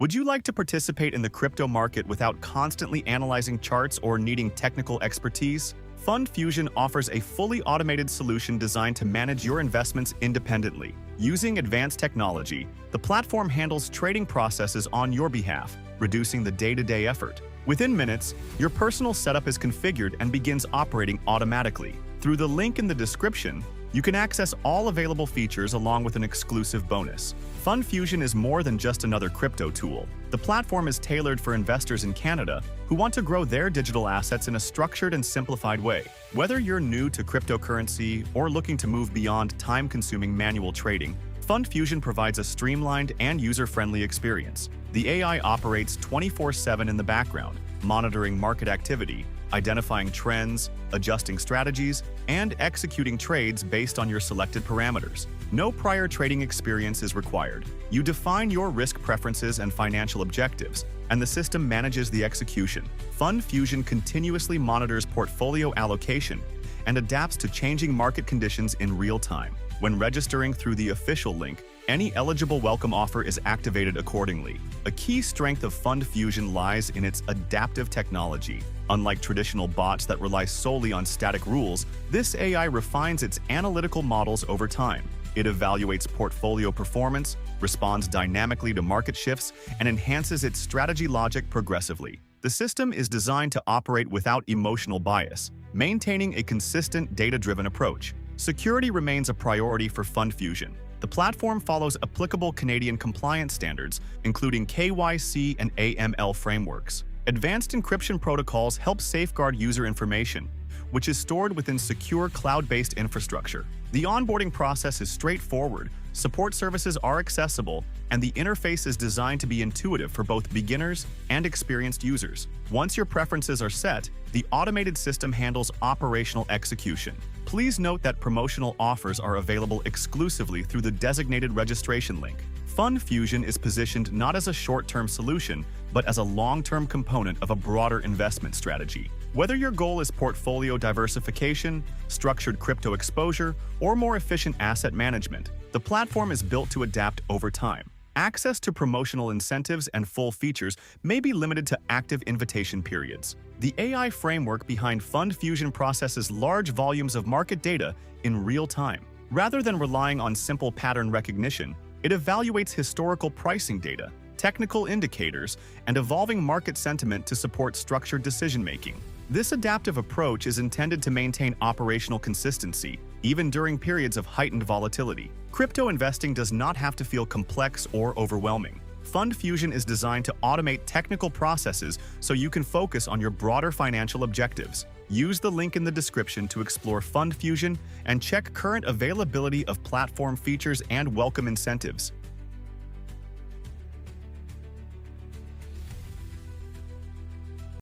Would you like to participate in the crypto market without constantly analyzing charts or needing technical expertise? Fund Fusion offers a fully automated solution designed to manage your investments independently. Using advanced technology, the platform handles trading processes on your behalf, reducing the day-to-day effort. Within minutes, your personal setup is configured and begins operating automatically. Through the link in the description, you can access all available features along with an exclusive bonus. Fund Fusion is more than just another crypto tool. The platform is tailored for investors in Canada who want to grow their digital assets in a structured and simplified way. Whether you're new to cryptocurrency or looking to move beyond time-consuming manual trading, Fund Fusion provides a streamlined and user-friendly experience. The AI operates 24/7 in the background, monitoring market activity, identifying trends, adjusting strategies, and executing trades based on your selected parameters. No prior trading experience is required. You define your risk preferences and financial objectives, and the system manages the execution. Fund Fusion continuously monitors portfolio allocation and adapts to changing market conditions in real time. When registering through the official link, any eligible welcome offer is activated accordingly. A key strength of Fund Fusion lies in its adaptive technology. Unlike traditional bots that rely solely on static rules, this AI refines its analytical models over time. It evaluates portfolio performance, responds dynamically to market shifts, and enhances its strategy logic progressively. The system is designed to operate without emotional bias, maintaining a consistent data-driven approach. Security remains a priority for Fund Fusion. The platform follows applicable Canadian compliance standards, including KYC and AML frameworks. Advanced encryption protocols help safeguard user information, which is stored within secure cloud-based infrastructure. The onboarding process is straightforward, support services are accessible, and the interface is designed to be intuitive for both beginners and experienced users. Once your preferences are set, the automated system handles operational execution. Please note that promotional offers are available exclusively through the designated registration link. Fund Fusion is positioned not as a short-term solution, but as a long-term component of a broader investment strategy. Whether your goal is portfolio diversification, structured crypto exposure, or more efficient asset management, the platform is built to adapt over time. Access to promotional incentives and full features may be limited to active invitation periods. The AI framework behind Fund Fusion processes large volumes of market data in real time. Rather than relying on simple pattern recognition, it evaluates historical pricing data, technical indicators, and evolving market sentiment to support structured decision-making. This adaptive approach is intended to maintain operational consistency, even during periods of heightened volatility. Crypto investing does not have to feel complex or overwhelming. Fund Fusion is designed to automate technical processes so you can focus on your broader financial objectives. Use the link in the description to explore Fund Fusion and check current availability of platform features and welcome incentives.